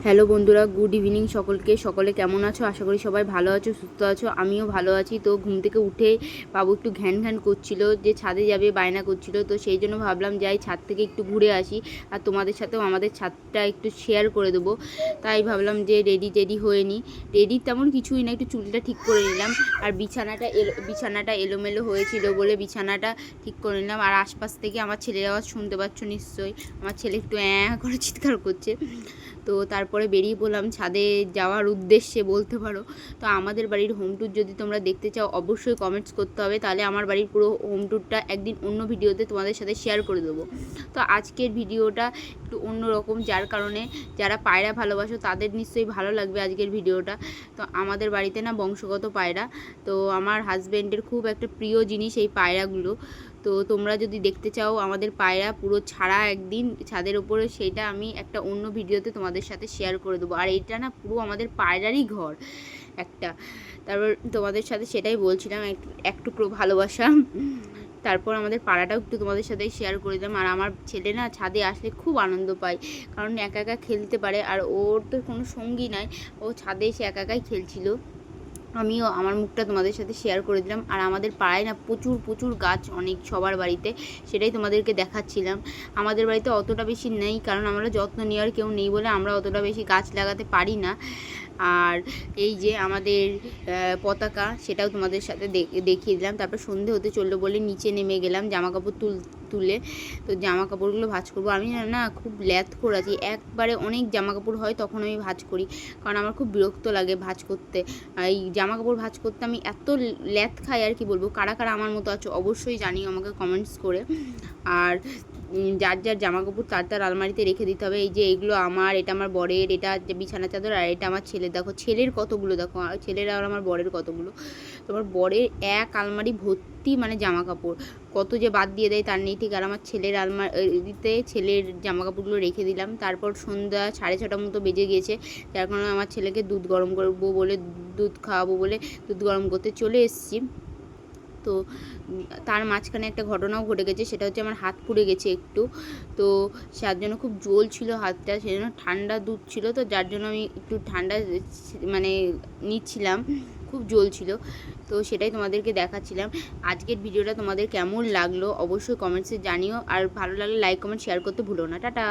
Hello বন্ধুরা, good evening সকলকে। সকলে কেমন আছো? আশা করি সবাই ভালো আছো, সুস্থ আছো। আমিও ভালো আছি। তো ঘুম থেকে উঠে বাবু একটু ঘ্যান ঘ্যান করছিল যে ছাদে যাবে, বায়না করছিল। তো সেই জন্য ভাবলাম যাই ছাদ থেকে একটু ঘুরে আসি আর তোমাদের সাথেও আমাদের ছাদটা একটু শেয়ার করে দেবো। তাই ভাবলাম যে রেডি হয়ে নিই। রেডি তেমন কিছুই না, একটু চুলটা ঠিক করে নিলাম। আর বিছানাটা এলোমেলো হয়েছিল বলে বিছানাটা ঠিক করে নিলাম। আর আশপাশ থেকে আমার ছেলের আওয়াজ শুনতে পাচ্ছ নিশ্চয়ই। আমার ছেলে একটু করে চিৎকার করছে। তো তারপরে বেরিয়ে পড়লাম ছাদে যাওয়ার উদ্দেশ্যে বলতে পারো। তো আমাদের বাড়ির হোম ট্যুর যদি তোমরা দেখতে চাও অবশ্যই কমেন্টস করতে হবে, তাহলে আমার বাড়ির পুরো হোম ট্যুরটা একদিন অন্য ভিডিওতে তোমাদের সাথে শেয়ার করে দেবো। তো আজকের ভিডিওটা একটু অন্যরকম, যার কারণে যারা পায়রা ভালোবাসো তাদের নিশ্চয়ই ভালো লাগবে আজকের ভিডিওটা। তো আমাদের বাড়িতে না বংশগত পায়রা, তো আমার হাজব্যান্ডের খুব একটা প্রিয় জিনিস এই পায়রাগুলো। তো তোমরা যদি দেখতে চাও আমাদের পায়রা পুরো ছাড়া একদিন ছাদের ওপরে, সেইটা আমি একটা অন্য ভিডিওতে তোমাদের সাথে শেয়ার করে দেবো। আর এইটা না পুরো আমাদের পায়রারই ঘর একটা। তারপর তোমাদের সাথে সেটাই বলছিলাম, এক টুকরো ভালোবাসা। তারপর আমাদের পাড়াটাও একটু তোমাদের সাথে শেয়ার করে দিলাম। আর আমার ছেলে না ছাদে আসলে খুব আনন্দ পায়, কারণ একা একা খেলতে পারে আর ওর তো কোনো সঙ্গী নাই। ও ছাদে এসে একা একাই খেলছিল। আমিও আমার মুখটা তোমাদের সাথে শেয়ার করে দিলাম। আর আমাদের পাড়ায় না প্রচুর প্রচুর গাছ, অনেক সবার বাড়িতে, সেটাই তোমাদেরকে দেখাচ্ছিলাম। আমাদের বাড়িতে অতটা বেশি নেই, কারণ আমরা যত্ন নেওয়ার কেউ নেই বলে আমরা অতটা বেশি গাছ লাগাতে পারি না। আর এই যে আমাদের পতাকা, সেটাও তোমাদের সাথে দেখিয়ে দিলাম। তারপর সন্ধে হতে চললো বলে নিচে নেমে গেলাম জামা কাপড় তুলে। তো জামা কাপড়গুলো ভাঁজ করবো। আমি না খুব ল্যাথ করে আছি, একবারে অনেক জামা কাপড় হয় তখন আমি ভাঁজ করি, কারণ আমার খুব বিরক্ত লাগে ভাঁজ করতে। এই জামা কাপড় ভাঁজ করতে আমি এত ল্যাথ খাই আর কি বলবো। কারা কারা আমার মতো আছো অবশ্যই জানিও আমাকে কমেন্টস করে। আর যার যার জামা কাপড় তার আলমারিতে রেখে দিতে হবে। এই যে এইগুলো আমার, এটা আমার বরের, এটা বিছানা চাদর, আর এটা আমার ছেলের। দেখো ছেলের কতগুলো, দেখো ছেলের আর আমার বরের কতগুলো। তোমার বরের এক আলমারি ভর্তি মানে জামা কাপড়, কত যে বাদ দিয়ে দেয় তার নেই ঠিক। আর আমার ছেলের আলমারিতে ছেলের জামা কাপড়গুলো রেখে দিলাম। তারপর সন্ধ্যা 6:30 মতো বেজে গিয়েছে, যার কারণে আমার ছেলেকে দুধ গরম করবো বলে, দুধ খাওয়াবো বলে দুধ গরম করতে চলে এসেছি। তো তার মাঝখানে একটা ঘটনাও ঘটে গেছে, সেটা হচ্ছে আমার হাত পুড়ে গেছে একটু। তো যার জন্য খুব জ্বল ছিল হাতটা, সেই জন্য ঠান্ডা দুধ ছিল, তো যার জন্য আমি একটু ঠান্ডা মানে নিচ্ছিলাম, খুব জ্বল ছিল। তো সেটাই তোমাদেরকে দেখাচ্ছিলাম। আজকের ভিডিওটা তোমাদের কেমন লাগলো অবশ্যই কমেন্টসে জানিও। আর ভালো লাগলে লাইক কমেন্ট শেয়ার করতে ভুলো না। টাটা।